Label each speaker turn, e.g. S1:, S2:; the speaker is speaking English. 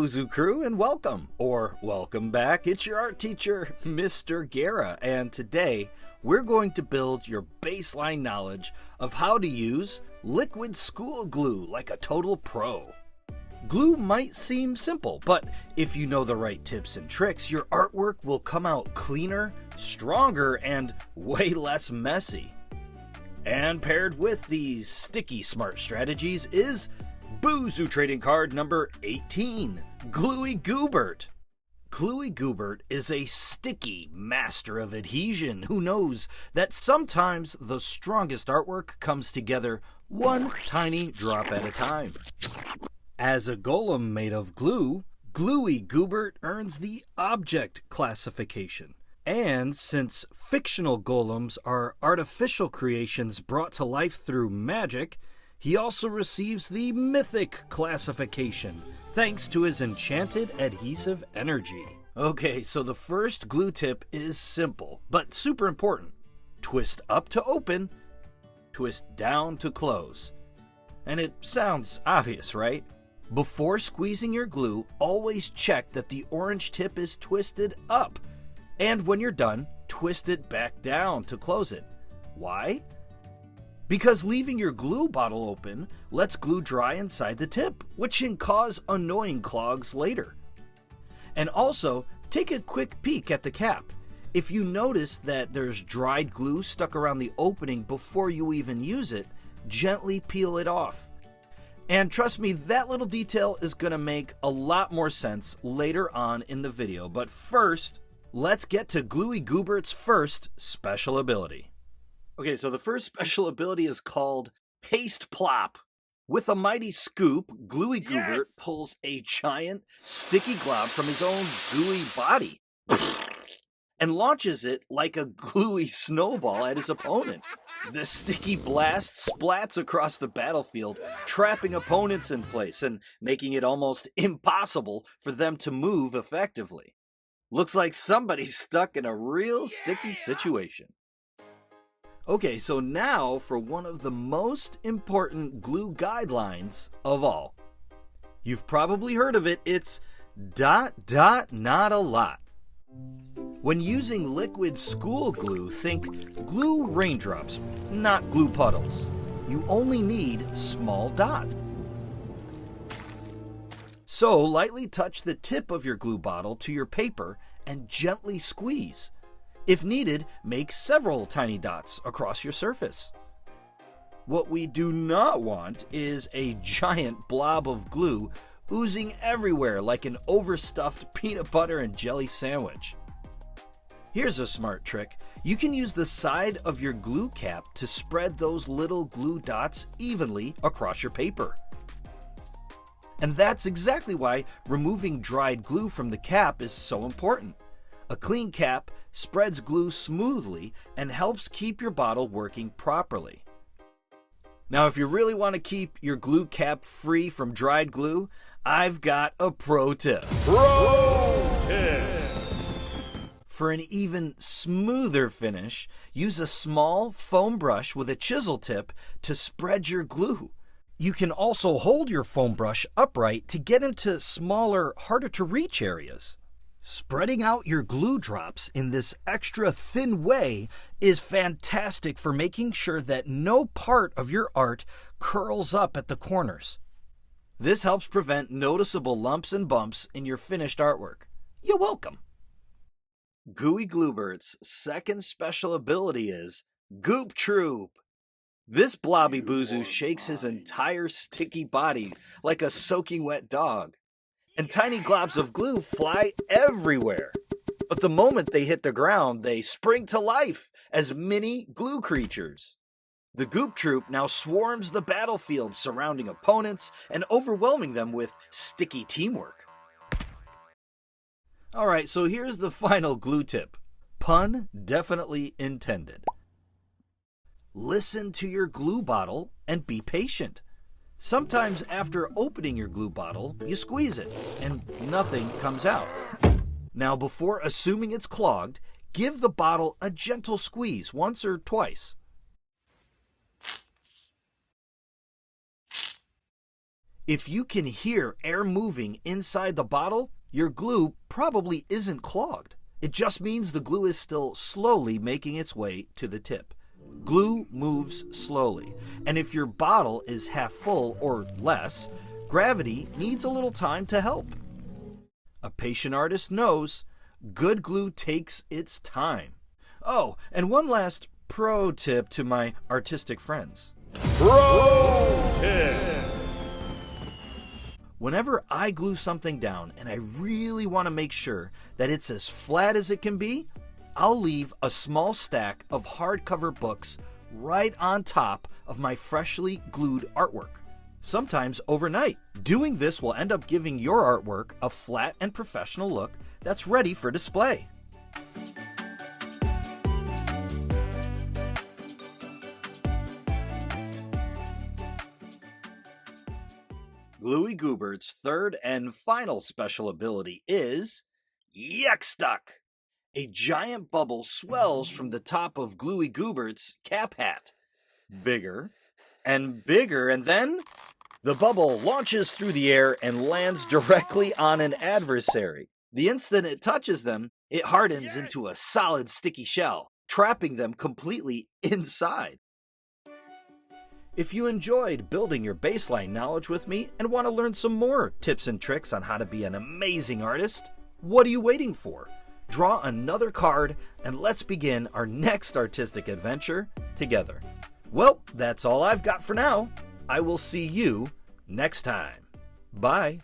S1: Buzu crew, and welcome, or welcome back. It's your art teacher, Mr. Guera, and today we're going to build your baseline knowledge of how to use liquid school glue like a total pro. Glue might seem simple, but if you know the right tips and tricks, your artwork will come out cleaner, stronger, and way less messy. And paired with these sticky smart strategies is Buzu Trading Card number 18, Glooey Goobert. Glooey Goobert is a sticky master of adhesion who knows that sometimes the strongest artwork comes together one tiny drop at a time. As a golem made of glue, Glooey Goobert earns the object classification. And since fictional golems are artificial creations brought to life through magic, he also receives the mythic classification, thanks to his enchanted adhesive energy. Okay, so the first glue tip is simple, but super important. Twist up to open, twist down to close. And it sounds obvious, right? Before squeezing your glue, always check that the orange tip is twisted up. And when you're done, twist it back down to close it. Why? Because leaving your glue bottle open lets glue dry inside the tip, which can cause annoying clogs later. And also, take a quick peek at the cap. If you notice that there's dried glue stuck around the opening before you even use it, gently peel it off. And trust me, that little detail is going to make a lot more sense later on in the video. But first, let's get to Glooey Goobert's first special ability. Okay, so the first special ability is called Paste Plop. With a mighty scoop, Glooey Goobert pulls a giant, sticky glob from his own gooey body and launches it like a gluey snowball at his opponent. The sticky blast splats across the battlefield, trapping opponents in place and making it almost impossible for them to move effectively. Looks like somebody's stuck in a real sticky situation. Okay, so now for one of the most important glue guidelines of all. You've probably heard of it, it's ... not a lot. When using liquid school glue, think glue raindrops, not glue puddles. You only need small dots. So lightly touch the tip of your glue bottle to your paper and gently squeeze. If needed, make several tiny dots across your surface. What we do not want is a giant blob of glue oozing everywhere like an overstuffed peanut butter and jelly sandwich. Here's a smart trick. You can use the side of your glue cap to spread those little glue dots evenly across your paper. And that's exactly why removing dried glue from the cap is so important. A clean cap spreads glue smoothly and helps keep your bottle working properly. Now, if you really want to keep your glue cap free from dried glue, I've got a pro tip.
S2: Pro tip!
S1: For an even smoother finish, use a small foam brush with a chisel tip to spread your glue. You can also hold your foam brush upright to get into smaller, harder to reach areas. Spreading out your glue drops in this extra thin way is fantastic for making sure that no part of your art curls up at the corners. This helps prevent noticeable lumps and bumps in your finished artwork. You're welcome. Gooey Goobert's second special ability is Goop Troop. This blobby Buzu shakes his entire sticky body like a soaking wet dog. And tiny globs of glue fly everywhere. But the moment they hit the ground, they spring to life as mini glue creatures. The Goop Troop now swarms the battlefield, surrounding opponents and overwhelming them with sticky teamwork. Alright, so here's the final glue tip. Pun definitely intended. Listen to your glue bottle and be patient. Sometimes after opening your glue bottle, you squeeze it and nothing comes out. Now, before assuming it's clogged, give the bottle a gentle squeeze once or twice. If you can hear air moving inside the bottle, your glue probably isn't clogged. It just means the glue is still slowly making its way to the tip. Glue moves slowly, and if your bottle is half full or less, gravity needs a little time to help. A patient artist knows good glue takes its time. Oh, and one last pro tip to my artistic friends.
S2: Pro tip!
S1: Whenever I glue something down and I really want to make sure that it's as flat as it can be, I'll leave a small stack of hardcover books right on top of my freshly glued artwork, sometimes overnight. Doing this will end up giving your artwork a flat and professional look that's ready for display. Glooey Goobert's third and final special ability is Yuck Stuck. A giant bubble swells from the top of Glooey Goobert's cap hat. Bigger and bigger, and then the bubble launches through the air and lands directly on an adversary. The instant it touches them, it hardens into a solid sticky shell, trapping them completely inside. If you enjoyed building your baseline knowledge with me and want to learn some more tips and tricks on how to be an amazing artist, what are you waiting for? Draw another card and let's begin our next artistic adventure together. Well, that's all I've got for now. I will see you next time. Bye.